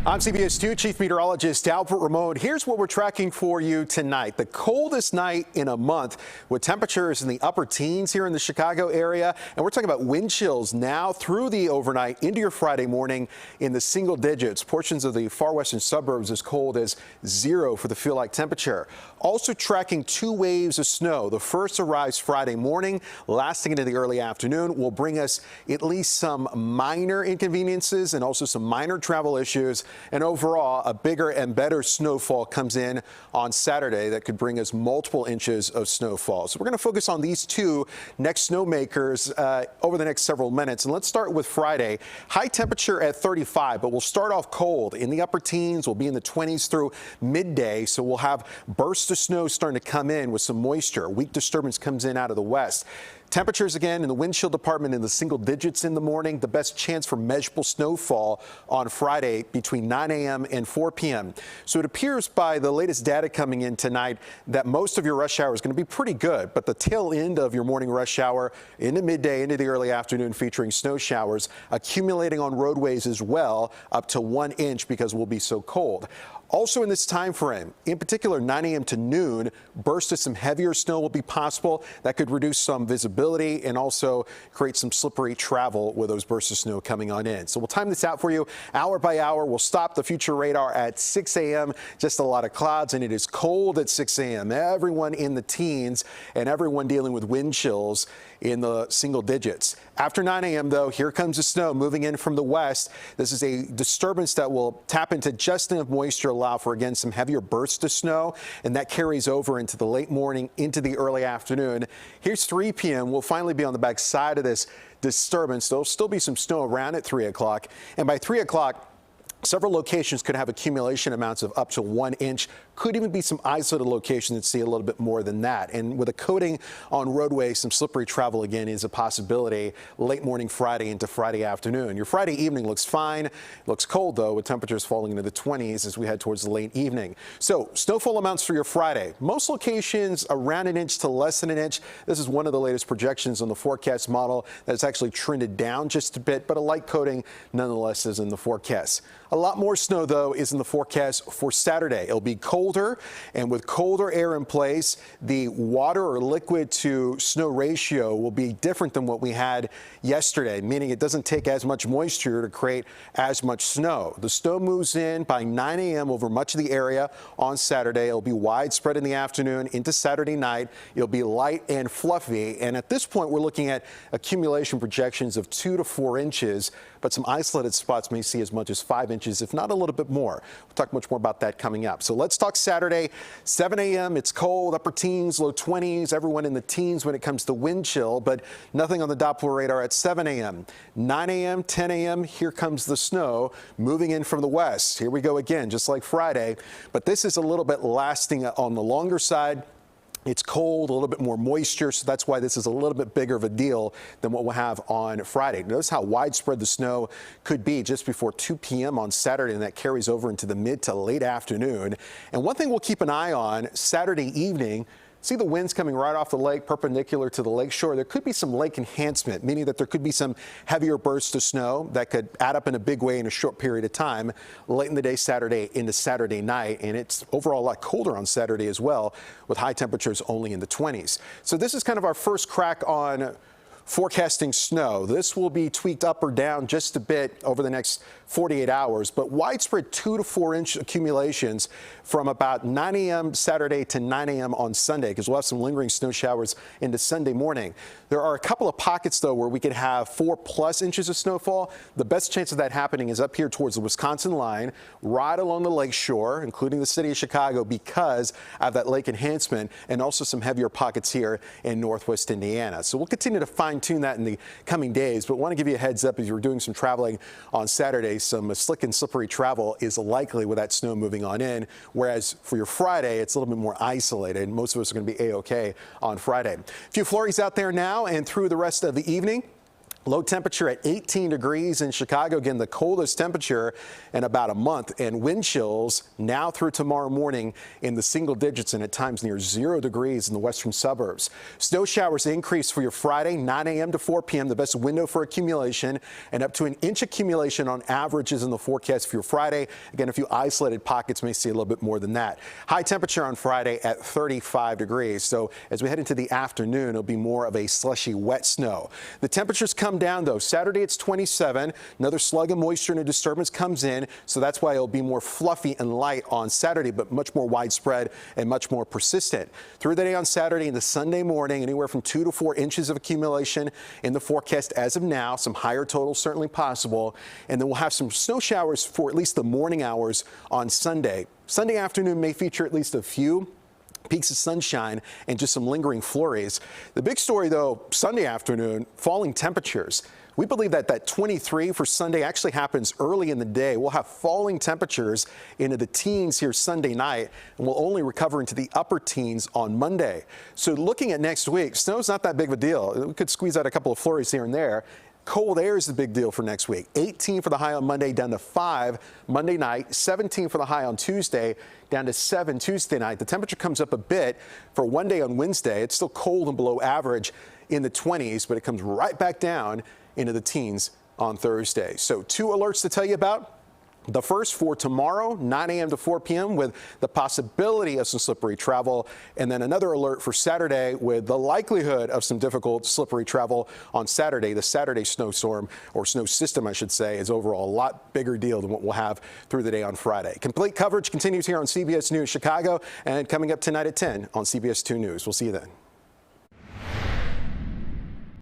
I'm CBS 2 Chief Meteorologist Albert Ramon. Here's what we're tracking for you tonight. The coldest night in a month with temperatures in the upper teens here in the Chicago area. And we're talking about wind chills now through the overnight into your Friday morning in the single digits. Portions of the far western suburbs as cold as 0 for the feel-like temperature. Also tracking 2 waves of snow. The first arrives Friday morning, lasting into the early afternoon, will bring us at least some minor inconveniences and also some minor travel issues. And overall, a bigger and better snowfall comes in on Saturday that could bring us multiple inches of snowfall. So we're going to focus on these 2 next snowmakers over the next several minutes. And let's start with Friday. High temperature at 35, but we'll start off cold in the upper teens. We'll be in the 20s through midday. So we'll have bursts of snow starting to come in with some moisture. A weak disturbance comes in out of the west. Temperatures again in the wind chill department in the single digits in the morning. The best chance for measurable snowfall on Friday between 9 a.m. and 4 p.m. So it appears by the latest data coming in tonight that most of your rush hour is going to be pretty good, but the tail end of your morning rush hour into midday into the early afternoon featuring snow showers accumulating on roadways as well, up to 1 inch because we'll be so cold. Also in this time frame, in particular 9 a.m. to noon, bursts of some heavier snow will be possible. That could reduce some visibility and also create some slippery travel with those bursts of snow coming on in. So we'll time this out for you hour by hour. We'll stop the future radar at 6 a.m. Just a lot of clouds, and it is cold at 6 a.m. Everyone in the teens and everyone dealing with wind chills in the single digits. After 9 a.m. though, here comes the snow moving in from the west. This is a disturbance that will tap into just enough moisture, allow for again some heavier bursts of snow, and that carries over into the late morning into the early afternoon. Here's 3 p.m. We'll finally be on the back side of this disturbance. There'll still be some snow around at 3 o'clock, and by 3 o'clock, several locations could have accumulation amounts of up to 1 inch. Could even be some isolated locations that see a little bit more than that. And with a coating on roadways, some slippery travel again is a possibility late morning Friday into Friday afternoon. Your Friday evening looks fine. It looks cold though, with temperatures falling into the 20s as we head towards the late evening. So snowfall amounts for your Friday. Most locations around 1 inch to less than 1 inch. This is one of the latest projections on the forecast model that's actually trended down just a bit, but a light coating nonetheless is in the forecast. A lot more snow, though, is in the forecast for Saturday. It'll be colder, and with colder air in place, the water or liquid to snow ratio will be different than what we had yesterday, meaning it doesn't take as much moisture to create as much snow. The snow moves in by 9 a.m. over much of the area on Saturday. It'll be widespread in the afternoon into Saturday night. It'll be light and fluffy, and at this point, we're looking at accumulation projections of 2 to 4 inches, but some isolated spots may see as much as 5 inches, if not a little bit more. We'll talk much more about that coming up. So let's talk Saturday, 7 a.m. It's cold, upper teens, low 20s, everyone in the teens when it comes to wind chill, but nothing on the Doppler radar at 7 a.m. 9 a.m., 10 a.m., here comes the snow moving in from the west. Here we go again, just like Friday, but this is a little bit lasting on the longer side. It's cold, a little bit more moisture, so that's why this is a little bit bigger of a deal than what we'll have on Friday. Notice how widespread the snow could be just before 2 p.m. on Saturday, and that carries over into the mid to late afternoon. And one thing we'll keep an eye on Saturday evening, see the winds coming right off the lake, perpendicular to the lake shore. There could be some lake enhancement, meaning that there could be some heavier bursts of snow that could add up in a big way in a short period of time late in the day Saturday into Saturday night. And it's overall a lot colder on Saturday as well, with high temperatures only in the 20s. So this is kind of our first crack on forecasting snow. This will be tweaked up or down just a bit over the next 48 hours, but widespread 2 to 4 inch accumulations from about 9 a.m. Saturday to 9 a.m. on Sunday, because we'll have some lingering snow showers into Sunday morning. There are a couple of pockets, though, where we could have 4+ inches of snowfall. The best chance of that happening is up here towards the Wisconsin line, right along the lake shore, including the city of Chicago, because of that lake enhancement, and also some heavier pockets here in northwest Indiana. So we'll continue to fine-tune that in the coming days, but want to give you a heads up if you're doing some traveling on Saturday. Some slick and slippery travel is likely with that snow moving on in, whereas for your Friday, it's a little bit more isolated. Most of us are going to be A-OK on Friday. A few flurries out there now and through the rest of the evening. Low temperature at 18 degrees in Chicago. Again, the coldest temperature in about a month, and wind chills now through tomorrow morning in the single digits and at times near 0 degrees in the western suburbs. Snow showers increase for your Friday, 9 a.m. to 4 p.m. The best window for accumulation, and up to an inch accumulation on averages in the forecast for your Friday. Again, a few isolated pockets may see a little bit more than that. High temperature on Friday at 35 degrees. So as we head into the afternoon, it'll be more of a slushy, wet snow. The temperatures come down though. Saturday it's 27. Another slug of moisture and a disturbance comes in, so that's why it'll be more fluffy and light on Saturday, but much more widespread and much more persistent. Through the day on Saturday and the Sunday morning, anywhere from 2 to 4 inches of accumulation in the forecast as of now. Some higher totals certainly possible, and then we'll have some snow showers for at least the morning hours on Sunday. Sunday afternoon may feature at least a few peaks of sunshine and just some lingering flurries. The big story, though, Sunday afternoon, falling temperatures. We believe that that 23 for Sunday actually happens early in the day. We'll have falling temperatures into the teens here Sunday night, and we'll only recover into the upper teens on Monday. So looking at next week, snow's not that big of a deal. We could squeeze out a couple of flurries here and there. Cold air is the big deal for next week. 18 for the high on Monday, down to 5 Monday night. 17 for the high on Tuesday, down to 7 Tuesday night. The temperature comes up a bit for one day on Wednesday. It's still cold and below average in the 20s, but it comes right back down into the teens on Thursday. So 2 alerts to tell you about. The first for tomorrow, 9 a.m. to 4 p.m. with the possibility of some slippery travel. And then another alert for Saturday with the likelihood of some difficult slippery travel on Saturday. The Saturday snowstorm, or snow system, I should say, is overall a lot bigger deal than what we'll have through the day on Friday. Complete coverage continues here on CBS News Chicago and coming up tonight at 10 on CBS 2 News. We'll see you then.